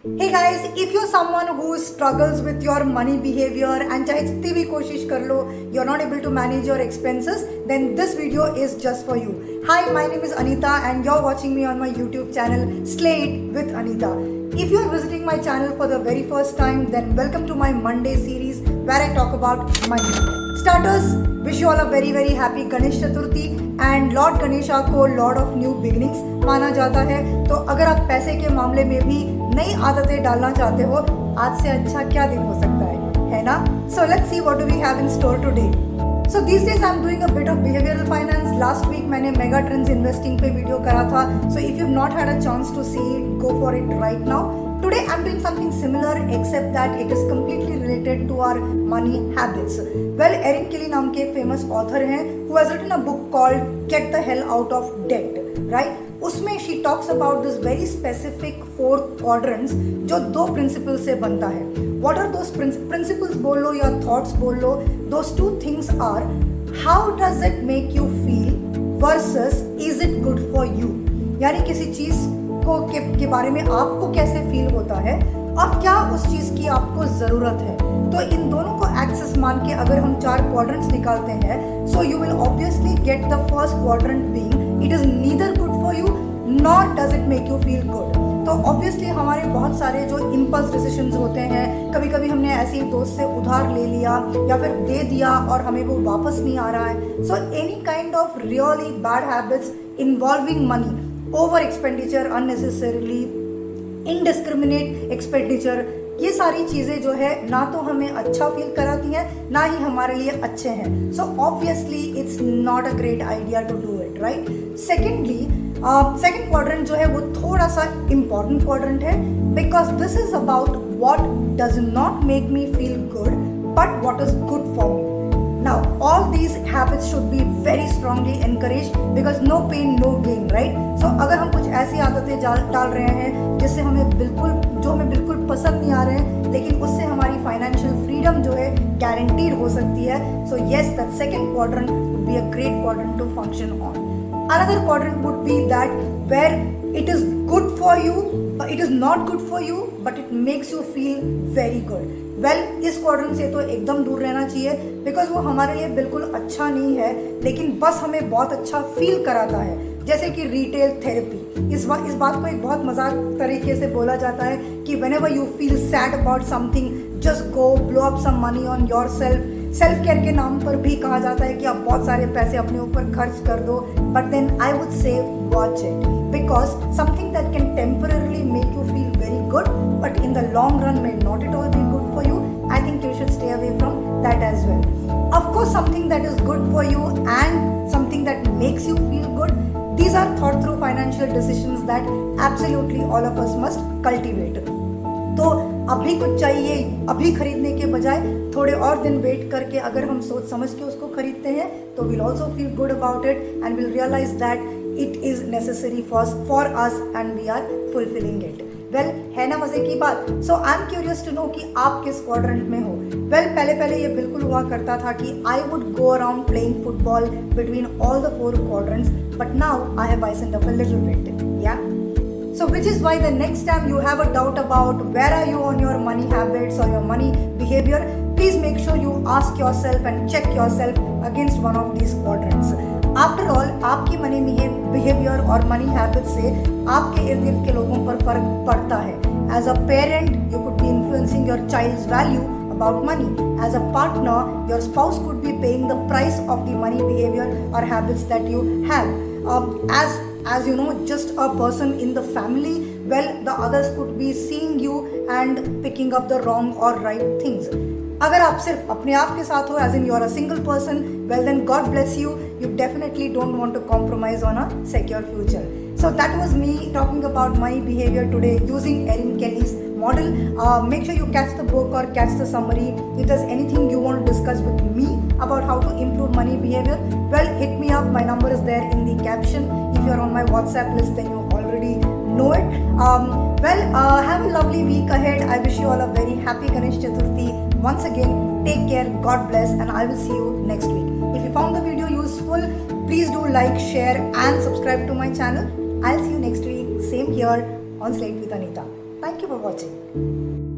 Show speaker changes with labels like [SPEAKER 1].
[SPEAKER 1] Hey guys, if you're someone who struggles with your money behavior and चाहे जितनी भी कोशिश कर लो, you're not able to manage your expenses, then this video is just for you. Hi, my name is Anita and you're watching me on my YouTube channel Slay It with Anita. If you're visiting my channel for the very first time, then welcome to my Monday series where I talk about money. Starters, wish you all a very happy Ganesh Chaturthi and Lord Ganesha को Lord of New Beginnings माना जाता है. तो अगर आप पैसे के मामले में भी नई आदतें डालना चाहते हो, आज से अच्छा क्या दिन हो सकता है ना? So let's see what do we have in store today. So these days I'm doing a bit of behavioral finance. Last week मैंने Mega Trends Investing पे वीडियो करा था. So if you've not had a chance to see it, go for it right now. Today I'm doing something similar except that it is completely related to our money habits. Well, Erin Kelly नाम के एक famous author हैं who has written a book called Get the Hell Out of Debt, right? उसमें she talks about this very specific 4 quadrants जो 2 principles से बनता है. What are those principles बोल लो या thoughts बोल लो, those 2 things are how does it make you feel versus is it good for you. यानी किसी चीज़ के बारे में आपको कैसे फील होता है और क्या उस चीज़ की आपको ज़रूरत है. तो इन दोनों को एक्सेस मान के अगर हम 4 क्वाड्रेंट्स निकालते हैं, so you will obviously get the first quadrant being it is neither good for you nor does it make you feel good. तो ऑब्वियसली हमारे बहुत सारे जो इम्पल्स डिसीजंस होते हैं, कभी कभी हमने ऐसे ही दोस्त से उधार ले लिया या फिर दे दिया और हमें वो वापस नहीं आ रहा है. So any kind of really bad habits involving money, over expenditure, unnecessarily indiscriminate expenditure, ये सारी चीज़ें जो है ना तो हमें अच्छा फील कराती हैं ना ही हमारे लिए अच्छे हैं. So obviously it's not a great idea to do it, right. Secondly second quadrant जो है वो थोड़ा सा इम्पॉर्टेंट क्वाड्रेंट है because this is about what does not make me feel good but what is good for me. Now, all these habits should be very strongly encouraged because no pain, no gain, right? So, अगर हम कुछ ऐसी आदतें डाल रहे हैं जिससे हमें बिल्कुल पसंद नहीं आ रहे हैं, लेकिन उससे हमारी फाइनेंशियल फ्रीडम जो है गारंटीड हो सकती है. So, yes, that second quadrant would be a great quadrant to function on. Another quadrant would be that where it is good for you, but it is not good for you, but it makes you feel very good. Well इस quadrant से तो एकदम दूर रहना चाहिए because वो हमारे लिए बिल्कुल अच्छा नहीं है, लेकिन बस हमें बहुत अच्छा फील कराता है. जैसे कि रिटेल थेरेपी, इस बात को एक बहुत मजाक तरीके से बोला जाता है कि whenever you feel sad about something just go blow up some money on yourself. Self care के नाम पर भी कहा जाता है कि आप बहुत सारे पैसे अपने ऊपर खर्च कर दो, but then I would say watch it because something that can temporarily make you feel very good but in the long run may not at all be good for you. I think you should stay away from that as well. Of course, something that is good for you and something that makes you feel good, these are thought through financial decisions that absolutely all of us must cultivate. तो अभी कुछ चाहिए अभी खरीदने के बजाय थोड़े और दिन वेट करके अगर हम सोच समझ के उसको खरीदते हैं तो will also feel good about it and will realise that it is necessary for us and we are fulfilling it. Well, है ना मजे की बात. So I am curious to know कि आप किस क्वाड्रेंट में हो. वेल, पहले ये बिल्कुल हुआ करता था कि I would go around playing football between all the 4 quadrants, but now I have wisened up a little bit. Yeah so which is why the next time you have a doubt about where are you on your money habits or your money behavior, please make sure you ask yourself and check yourself against one of these quadrants. After all, आपकी money behaviour और money habit से आपके इर्द गिर्द के लोगों पर फर्क पड़ता है. As a parent you could be influencing your child's value about money. As a partner, your spouse could be paying the price of the money behavior or habits that you have. As you know, just a person in the family, well, the others could be seeing you and picking up the wrong or right things. अगर आप सिर्फ अपने आप के साथ हो, as in you're a single person, well then God bless you. You definitely don't want to compromise on a secure future. So that was me talking about money behavior today using Erin Kelly's model. Make sure you catch the book or catch the summary. If there's anything you want to discuss with me about how to improve money behavior, well, hit me up. My number is there in the caption. If you're on my WhatsApp list, then you already know it. Have a lovely week ahead. I wish you all a very happy Ganesh Chaturthi. Once again, take care, God bless, and I will see you next week. If you found the video useful, please do like, share and subscribe to my channel. I'll see you next week, same here on Slate with Anita. Thank you for watching.